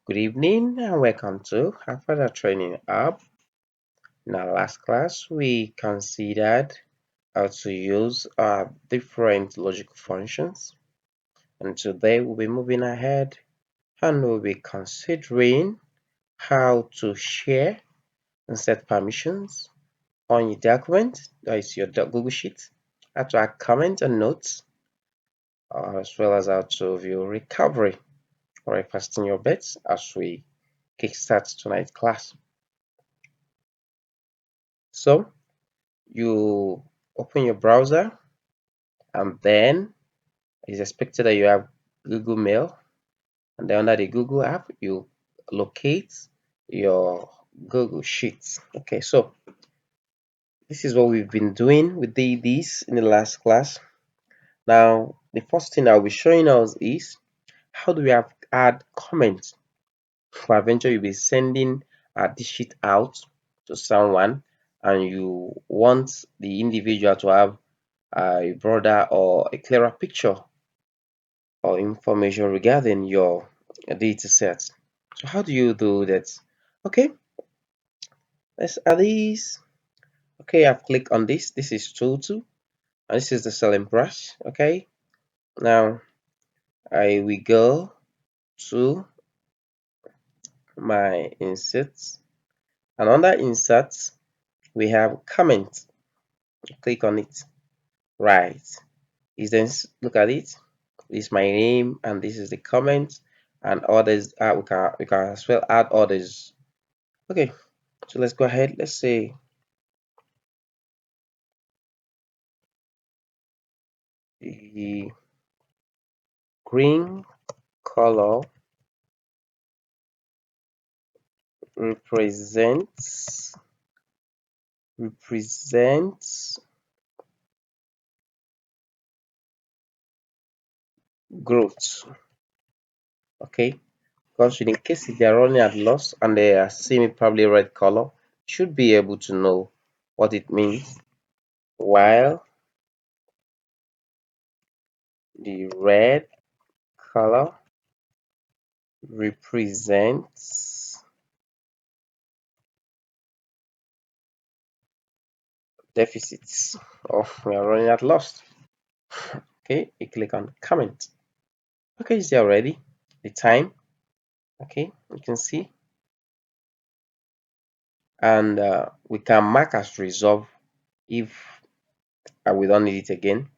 Good evening and welcome to our further training app. In our last class, we considered how to use different logical functions, and today we'll be moving ahead and we'll be considering how to share and set permissions on your document, that is your Google Sheet, how to add comments and notes, as well as how to view recovery or casting your bets as we kickstart tonight's class. So you open your browser and then it's expected that you have Google Mail, and then under the Google app you locate your Google Sheets. Okay, so this is what we've been doing. We did this in the last class. Now the first thing I'll be showing us is how do we add comments. For adventure, you'll be sending this sheet out to someone and you want the individual to have a broader or a clearer picture or information regarding your data set. So how do you do that? Okay, let's add this. Okay, I've clicked on this. This is tool 2 and this is the selling brush. Okay, now I will go to my inserts, and under inserts we have comment. Click on it. Right, is then look at it. This is my name and this is the comment, and others we can as well add others. Okay, so let's go ahead. Let's say the green color represents growth. Okay, because in case if they are running at loss and they are seeing probably red color, should be able to know what it means. While the red color represents deficits, or we are running at loss. Okay, you click on comment. Okay, it's there already. The time. Okay, you can see, and we can mark as resolve if we don't need it again.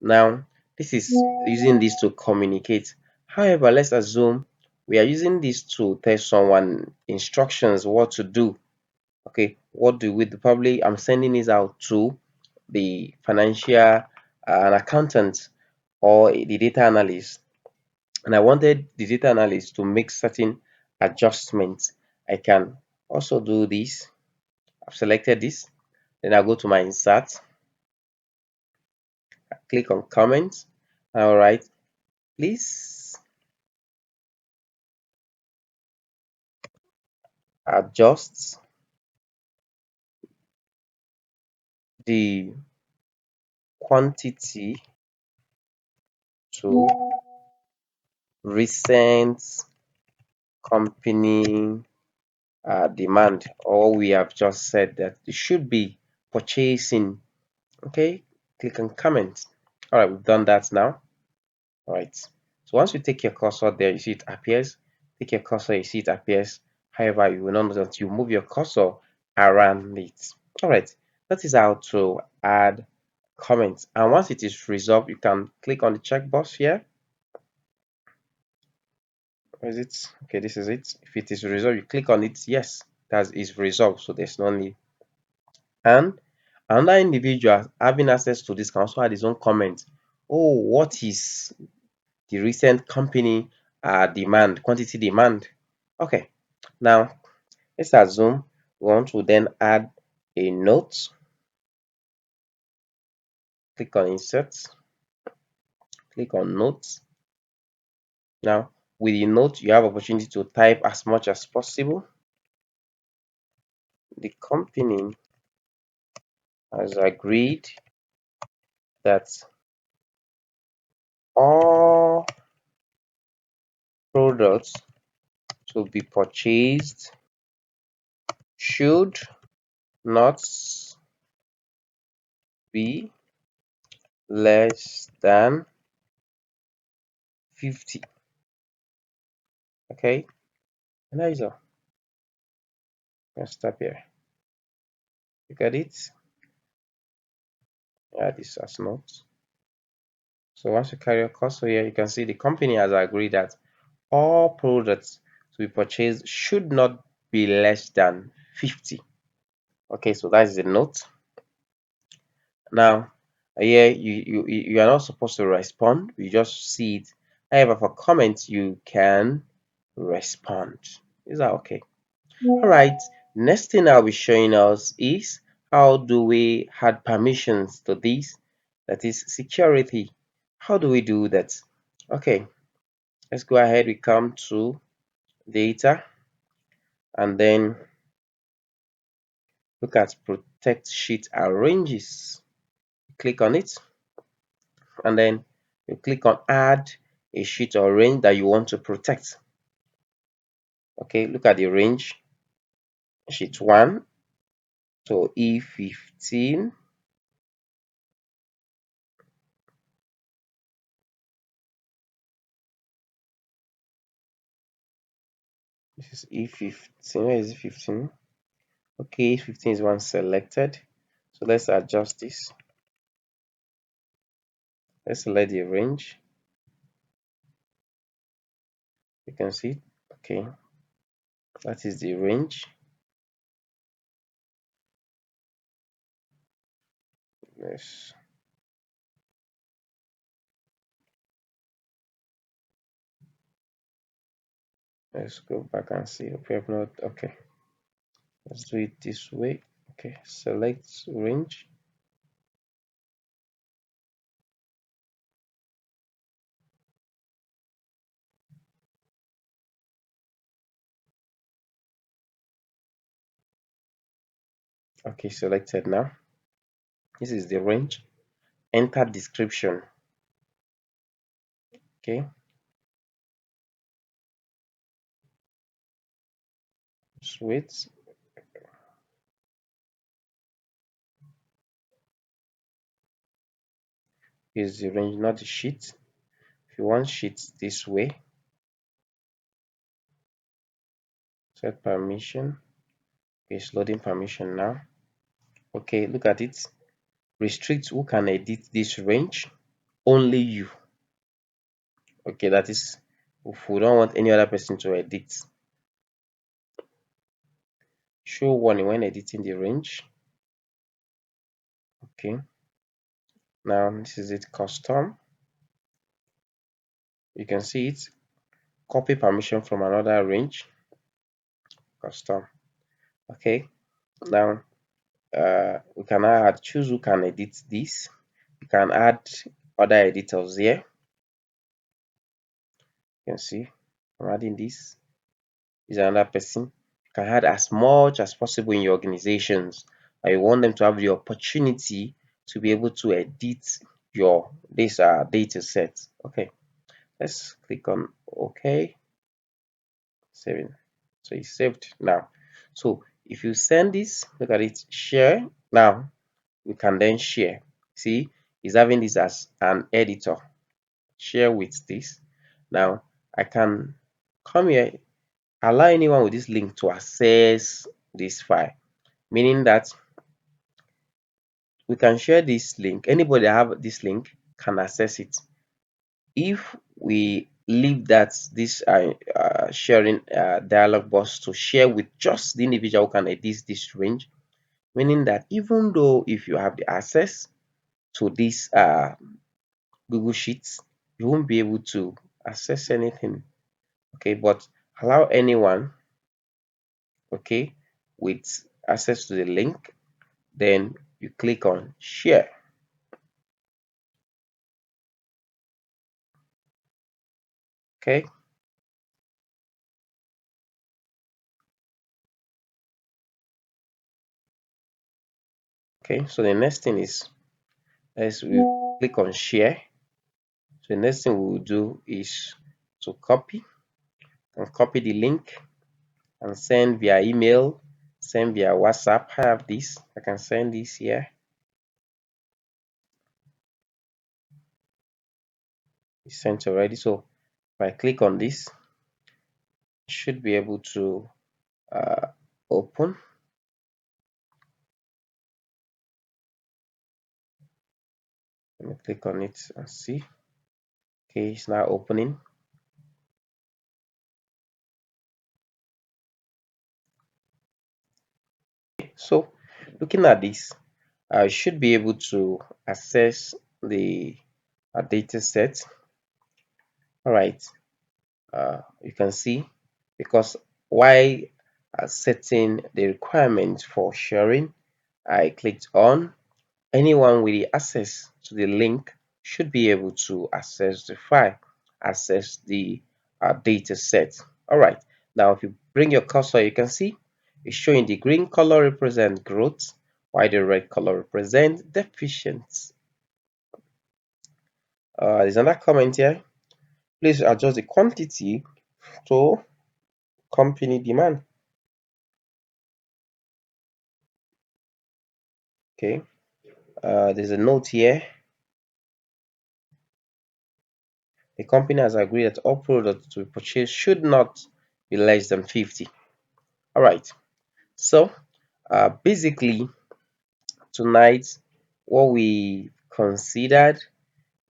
Now this is using this to communicate. However, let's assume we are using this to tell someone instructions what to do. Okay, what do we do? Probably I'm sending this out to the financial an accountant or the data analyst, and I wanted the data analyst to make certain adjustments. I can also do this. I've selected this, then I'll go to my insert, click on comments. All right, please adjust the quantity to recent company demand, or we have just said that it should be purchasing. Okay, click on comment. All right, we've done that now. All right, so once you take your cursor there, you see it appears. Take your cursor, you see it appears. However, you will not know that you move your cursor around it. All right, that is how to add comments, and once it is resolved, you can click on the checkbox here. Where is it? Okay, this is it. If it is resolved, you click on it. Yes, that is resolved, so there's no need. And another individual having access to this can also add his own comment. Oh, what is the recent company demand, quantity demand? Okay, now let's assume we want to then add a note. Click on insert, click on notes. Now with the note, you have opportunity to type as much as possible. The company has agreed that all products to be purchased should not be less than 50. Okay, and that is all. Let's stop here. Look at it. Add this as notes. So once you carry your cursor here, you can see the company has agreed that all products to be purchased should not be less than 50. Okay, so that is the note. Now, here you are not supposed to respond. You just see it. However, for comments, you can respond. Is that okay? All right. Next thing I'll be showing us is how do we add permissions to this? That is security. How do we do that? Okay, let's go ahead. We come to data and then look at protect sheet and ranges. Click on it and then you click on add a sheet or range that you want to protect. Okay, look at the range sheet 1 to E15. This is E15. Where is E15? Okay, E15 is one selected. So let's adjust this. Let's select the range. You can see, okay, that is the range. Let's go back and see if we have not. Okay, let's do it this way. Okay, select range. Okay, selected now. This is the range. Enter description. Okay, just wait. Is the range, not the sheet. If you want sheets this way, set permission. Okay, it's loading permission now. Okay, look at it. Restrict who can edit this range. Only you. Okay, that is if we don't want any other person to edit. Show warning when editing the range. Okay, now this is it, custom. You can see it. Copy permission from another range. Custom. Okay, now we can now add choose who can edit this. You can add other editors here. You can see I'm adding this. Is another person. You can add as much as possible in your organizations. And you want them to have the opportunity to be able to edit your this data set. Okay, let's click on OK. Saving. So it's saved now. So if you send this, look at it, share. Now we can then share. See, it's having this as an editor. Share with this. Now I can come here, allow anyone with this link to access this file, meaning that we can share this link. Anybody that have this link can access it. If we leave that this sharing dialog box to share with just the individual who can edit this range, meaning that even though if you have the access to this Google Sheets, you won't be able to access anything. Okay, but allow anyone, okay, with access to the link, then you click on share. Okay, so the next thing is, as we click on share, so the next thing we will do is to copy and copy the link and send via email, send via WhatsApp. I have this. I can send this here. It's sent already. So if I click on this, I should be able to uh, open. Let me click on it and see. Okay, it's now opening. So looking at this, I should be able to access the data set. All right, you can see, because while setting the requirement for sharing, I clicked on. Anyone with the access to the link should be able to access the file, access the data set. All right, now if you bring your cursor, you can see it's showing the green color represents growth, while the red color represents deficiency. There's another comment here. Please adjust the quantity to company demand. Okay. There's a note here. The company has agreed that all products to be purchased should not be less than 50. All right. So basically, tonight, what we considered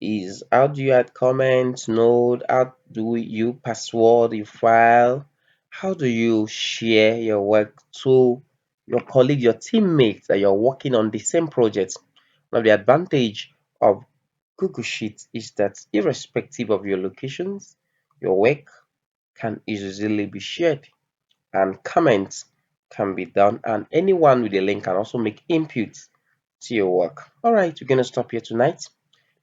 is how do you add comments, note, how do you password your file, how do you share your work to your colleague, your teammates that you're working on the same project. Now, the advantage of Google Sheets is that irrespective of your locations, your work can easily be shared and comments can be done, and anyone with a link can also make inputs to your work. All right, we're going to stop here tonight.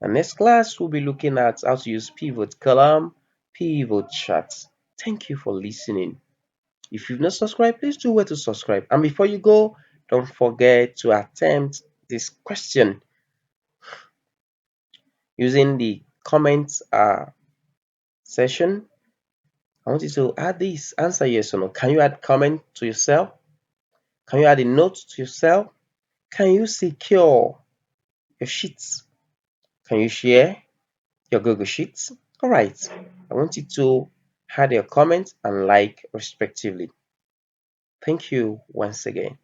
And next class, we'll be looking at how to use pivot column, pivot charts. Thank you for listening. If you've not subscribed, please do where to subscribe. And before you go, don't forget to attempt this question using the comments session. I want you to add this, answer yes or no. Can you add comment to yourself? Can you add a note to yourself? Can you secure your sheets? Can you share your Google Sheets? All right. I want you to add your comment and like respectively. Thank you once again.